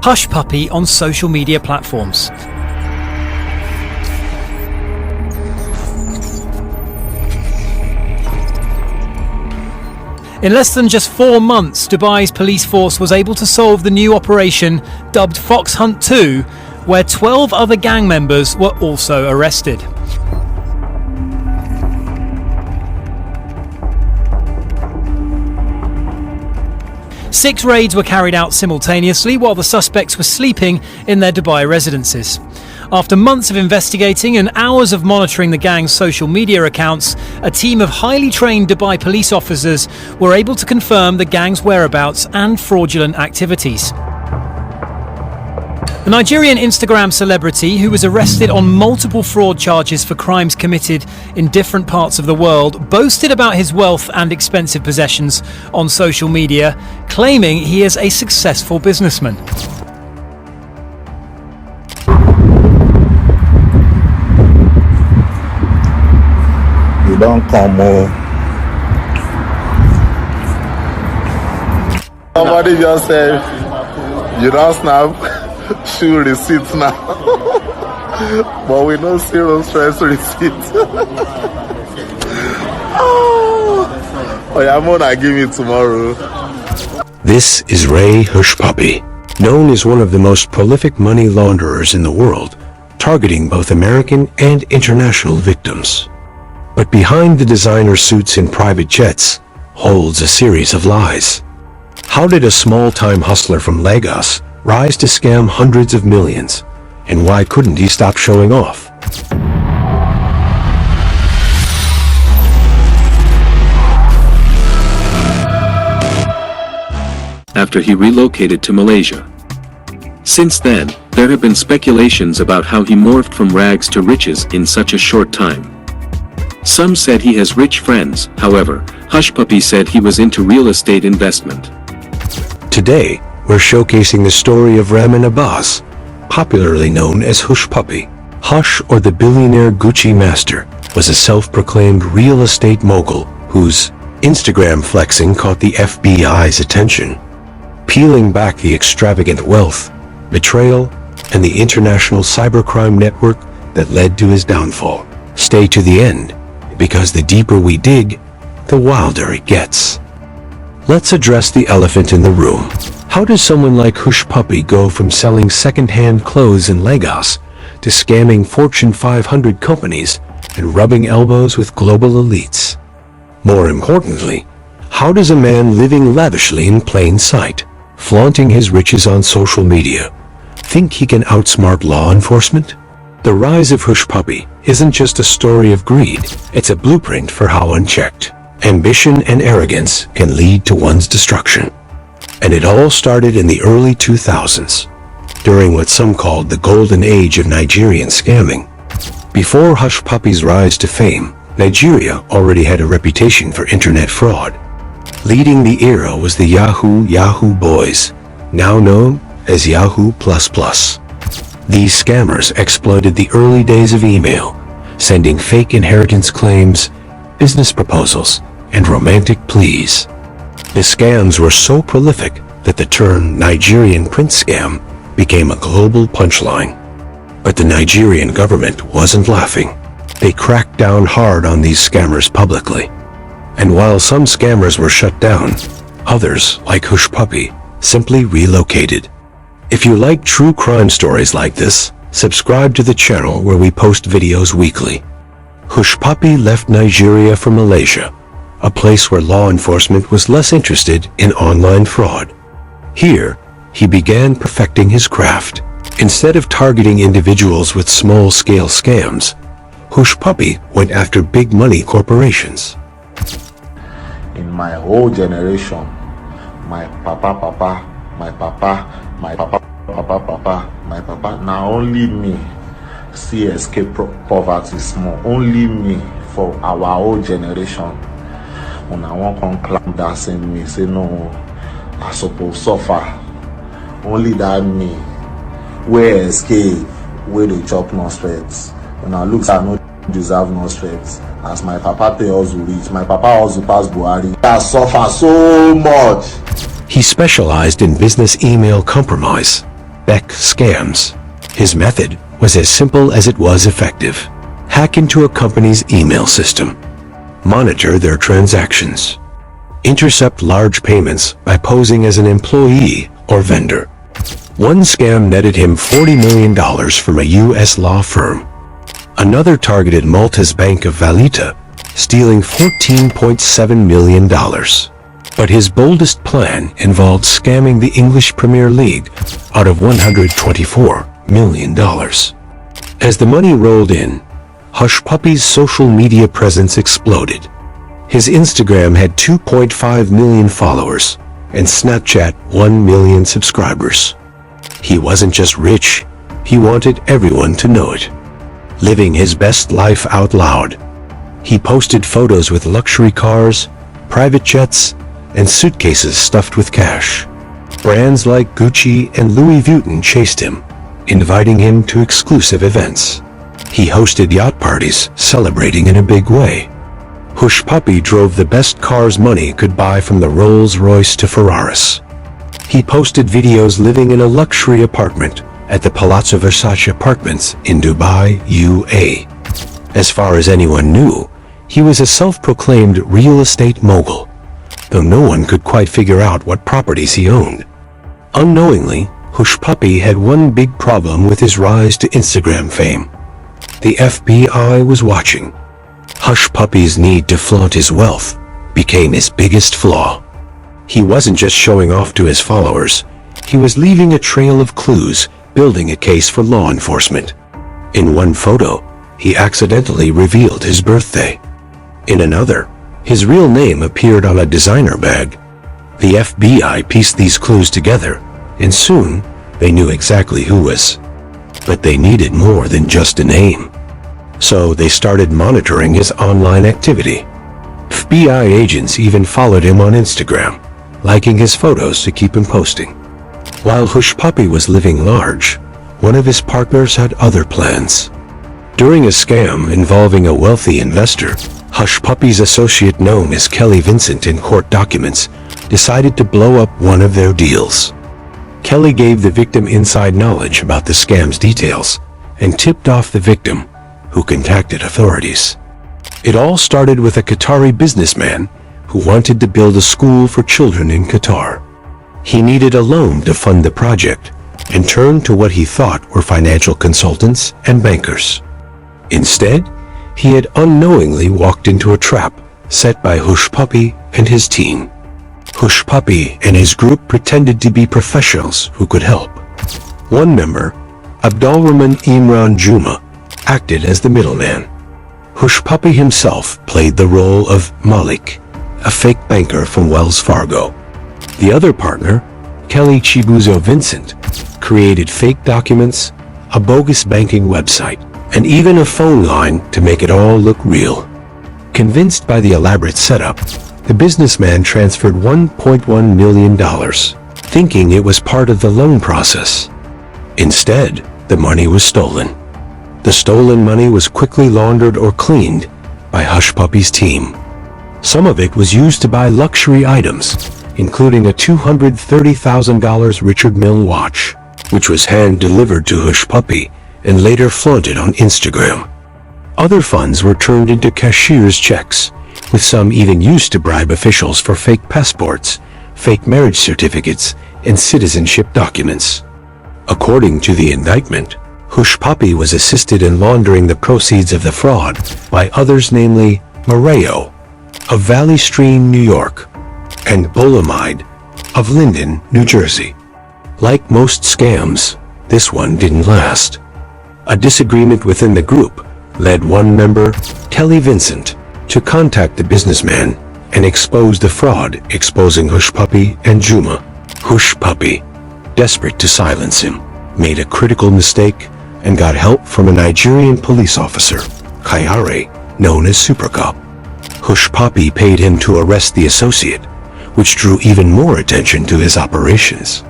Hush Puppi on social media platforms. In less than just 4 months, Dubai's police force was able to solve the new operation dubbed Fox Hunt 2, where 12 other gang members were also arrested. Six raids were carried out simultaneously while the suspects were sleeping in their Dubai residences. After months of investigating and hours of monitoring the gang's social media accounts, a team of highly trained Dubai police officers were able to confirm the gang's whereabouts and fraudulent activities. The Nigerian Instagram celebrity, who was arrested on multiple fraud charges for crimes committed in different parts of the world, boasted about his wealth and expensive possessions on social media, claiming he is a successful businessman. You don't come home. Somebody just said, you don't snap, shoe receipts now. But we know zero stress receipts. Oh yeah, I'm gonna give it tomorrow. This is Ray Hush Puppi, known as one of the most prolific money launderers in the world, targeting both American and international victims. But behind the designer suits and private jets holds a series of lies. How did a small-time hustler from Lagos rise to scam hundreds of millions? And why couldn't he stop showing off? After he relocated to Malaysia. Since then, there have been speculations about how he morphed from rags to riches in such a short time. Some said he has rich friends. However, Hush Puppi said he was into real estate investment. Today, we're showcasing the story of Raman Abbas, popularly known as Hush Puppi. Hush, or the billionaire Gucci master, was a self-proclaimed real estate mogul whose Instagram flexing caught the FBI's attention. Peeling back the extravagant wealth, betrayal, and the international cybercrime network that led to his downfall. Stay to the end, because the deeper we dig, the wilder it gets. Let's address the elephant in the room. How does someone like Hush Puppi go from selling second-hand clothes in Lagos to scamming Fortune 500 companies and rubbing elbows with global elites? More importantly, how does a man living lavishly in plain sight, flaunting his riches on social media, think he can outsmart law enforcement? The rise of Hush Puppi isn't just a story of greed, it's a blueprint for how unchecked ambition and arrogance can lead to one's destruction. And it all started in the early 2000s, during what some called the golden age of Nigerian scamming. Before Hush Puppi's rise to fame, Nigeria already had a reputation for internet fraud. Leading the era was the Yahoo boys, now known as Yahoo++. These scammers exploited the early days of email, sending fake inheritance claims, business proposals, and romantic pleas. The scams were so prolific that the term Nigerian prince scam became a global punchline. But the Nigerian government wasn't laughing. They cracked down hard on these scammers publicly. And while some scammers were shut down, others, like Hush Puppi, simply relocated. If you like true crime stories like this, subscribe to the channel where we post videos weekly. Hush Puppi left Nigeria for Malaysia, a place where law enforcement was less interested in online fraud. Here, he began perfecting his craft. Instead of targeting individuals with small-scale scams, Hush Puppi went after big-money corporations. In my whole generation, my papa, now only me see escape poverty small. Only me for our whole generation. When I want to climb that same me, say no, I suppose suffer. Only that me, where escape, where they chop no sweats. When I look at no deserve no sweats. As my papa tells you reach, my papa also pass Buhari. I suffer so much. He specialized in business email compromise. spec scams. His method was as simple as it was effective. Hack into a company's email system. Monitor their transactions. Intercept large payments by posing as an employee or vendor. One scam netted him $40 million from a U.S. law firm. Another targeted Malta's Bank of Valletta, stealing $14.7 million. But his boldest plan involved scamming the English Premier League out of $124 million. As the money rolled in, Hush Puppy's social media presence exploded. His Instagram had 2.5 million followers and Snapchat 1 million subscribers. He wasn't just rich, he wanted everyone to know it. Living his best life out loud. He posted photos with luxury cars, private jets, and suitcases stuffed with cash. Brands like Gucci and Louis Vuitton chased him, inviting him to exclusive events. He hosted yacht parties, celebrating in a big way. Hush Puppy drove the best cars money could buy, from the Rolls-Royce to Ferraris. He posted videos living in a luxury apartment at the Palazzo Versace Apartments in Dubai, UAE. As far as anyone knew, he was a self-proclaimed real estate mogul, though no one could quite figure out what properties he owned. Unknowingly, Hush Puppy had one big problem with his rise to Instagram fame. The FBI was watching. Hush Puppy's need to flaunt his wealth became his biggest flaw. He wasn't just showing off to his followers, he was leaving a trail of clues, building a case for law enforcement. In one photo, he accidentally revealed his birthday. In another, his real name appeared on a designer bag. The FBI pieced these clues together, and soon they knew exactly who was. But they needed more than just a name. So they started monitoring his online activity. FBI agents even followed him on Instagram, liking his photos to keep him posting. While Hush Puppy was living large, one of his partners had other plans. During a scam involving a wealthy investor, Hush Puppy's associate, known as Kelly Vincent in court documents, decided to blow up one of their deals. Kelly gave the victim inside knowledge about the scam's details and tipped off the victim, who contacted authorities. It all started with a Qatari businessman who wanted to build a school for children in Qatar. He needed a loan to fund the project and turned to what he thought were financial consultants and bankers. Instead, he had unknowingly walked into a trap set by Hush Puppy and his team. Hush Puppy and his group pretended to be professionals who could help. One member, Abdulrahman Imran Juma, acted as the middleman. Hush Puppy himself played the role of Malik, a fake banker from Wells Fargo. The other partner, Kelly Chibuzo Vincent, created fake documents, a bogus banking website, and even a phone line to make it all look real. Convinced by the elaborate setup, the businessman transferred $1.1 million, thinking it was part of the loan process. Instead, the money was stolen. The stolen money was quickly laundered or cleaned by Hush Puppy's team. Some of it was used to buy luxury items, including a $230,000 Richard Mille watch, which was hand-delivered to Hush Puppy and later flaunted on Instagram. Other funds were turned into cashier's checks, with some even used to bribe officials for fake passports, fake marriage certificates, and citizenship documents. According to the indictment, Hush Puppy was assisted in laundering the proceeds of the fraud by others, namely Moreo of Valley Stream, New York, and Bolamide of Linden, New Jersey. Like most scams, this one didn't last. A disagreement within the group led one member, Kelly Vincent, to contact the businessman and expose the fraud, exposing Hush Puppy and Juma. Hush Puppy, desperate to silence him, made a critical mistake and got help from a Nigerian police officer, Kayare, known as Super Cop. Hush Puppy paid him to arrest the associate, which drew even more attention to his operations.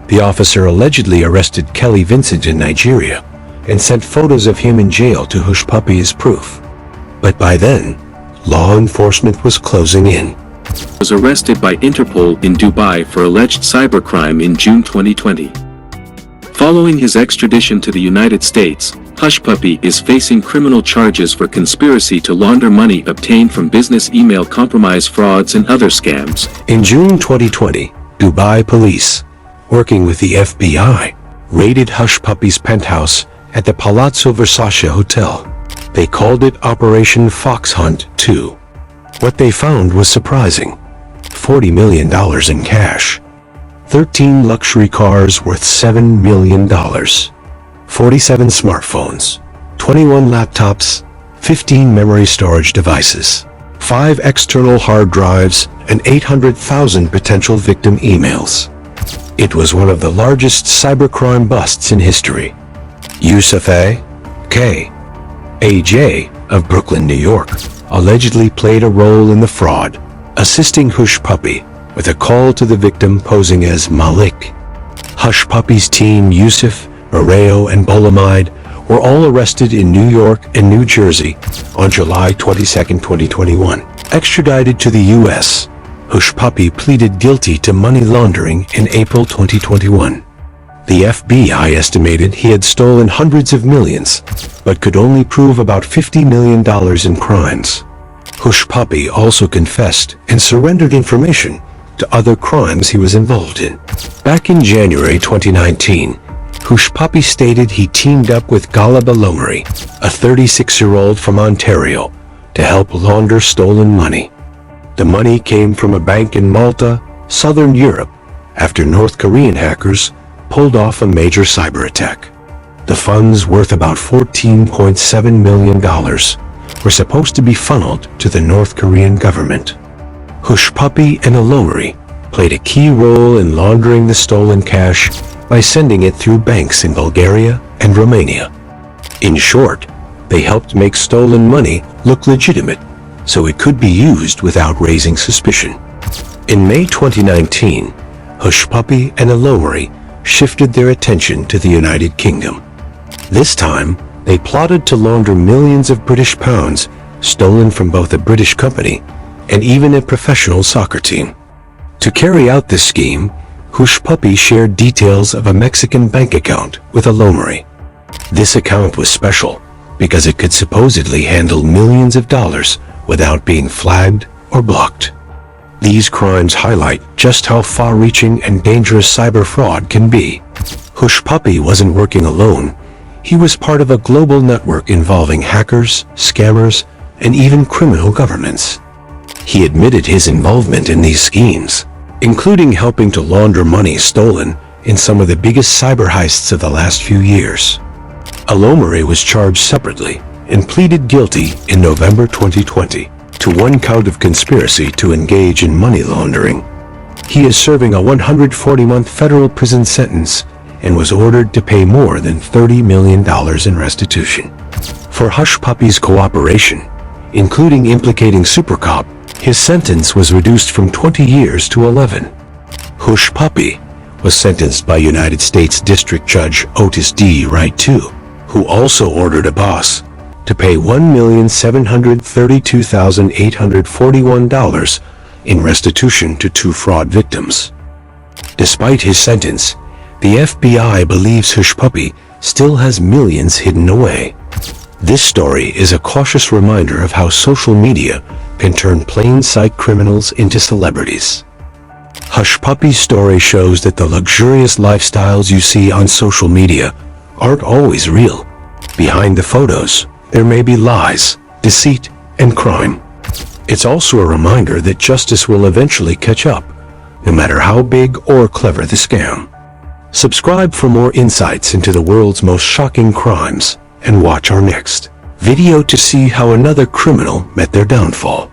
The officer allegedly arrested Kelly Vincent in Nigeria and sent photos of him in jail to Hush Puppy as proof. But by then, law enforcement was closing in. Was arrested by Interpol in Dubai for alleged cybercrime in June 2020. Following his extradition to the United States, Hush Puppi is facing criminal charges for conspiracy to launder money obtained from business email compromise frauds and other scams. In June 2020, Dubai police, working with the FBI, raided Hush Puppi's penthouse at the Palazzo Versace Hotel. They called it Operation Fox Hunt 2. What they found was surprising. $40 million in cash. 13 luxury cars worth $7 million. 47 smartphones. 21 laptops. 15 memory storage devices. 5 external hard drives and 800,000 potential victim emails. It was one of the largest cybercrime busts in history. Yusuf A.J. of Brooklyn, New York, allegedly played a role in the fraud, assisting Hush Puppi with a call to the victim posing as Malik. Hush Puppi's team Yusuf, Areo, and Bolamide were all arrested in New York and New Jersey on July 22, 2021. Extradited to the U.S., Hush Puppi pleaded guilty to money laundering in April 2021. The FBI estimated he had stolen hundreds of millions, but could only prove about $50 million in crimes. Hush Puppi also confessed and surrendered information to other crimes he was involved in. Back in January 2019, Hush Puppi stated he teamed up with Ghalib Alomari, a 36-year-old from Ontario, to help launder stolen money. The money came from a bank in Malta, Southern Europe, after North Korean hackers pulled off a major cyber attack. The funds, worth about $14.7 million, were supposed to be funneled to the North Korean government. Hush Puppi and Alomari played a key role in laundering the stolen cash by sending it through banks in Bulgaria and Romania. In short, they helped make stolen money look legitimate, so it could be used without raising suspicion. In May 2019, Hush Puppi and Alomari shifted their attention to the United Kingdom. This time, they plotted to launder millions of British pounds stolen from both a British company and even a professional soccer team. To carry out this scheme, Hush Puppi shared details of a Mexican bank account with Alomari. This account was special because it could supposedly handle millions of dollars without being flagged or blocked. These crimes highlight just how far-reaching and dangerous cyber fraud can be. Hush Puppi wasn't working alone. He was part of a global network involving hackers, scammers, and even criminal governments. He admitted his involvement in these schemes, including helping to launder money stolen in some of the biggest cyber heists of the last few years. Alomari was charged separately and pleaded guilty in November 2020 to one count of conspiracy to engage in money laundering. He is serving a 140-month federal prison sentence and was ordered to pay more than $30 million in restitution. For Hush Puppi's cooperation, including implicating Supercop, his sentence was reduced from 20 years to 11. Hush Puppi was sentenced by United States District Judge Otis D. Wright II, who also ordered a boss to pay $1,732,841 in restitution to 2 fraud victims. Despite his sentence, the FBI believes Hush Puppi still has millions hidden away. This story is a cautious reminder of how social media can turn plain sight criminals into celebrities. Hush Puppi's story shows that the luxurious lifestyles you see on social media aren't always real. Behind the photos, there may be lies, deceit, and crime. It's also a reminder that justice will eventually catch up, no matter how big or clever the scam. Subscribe for more insights into the world's most shocking crimes, and watch our next video to see how another criminal met their downfall.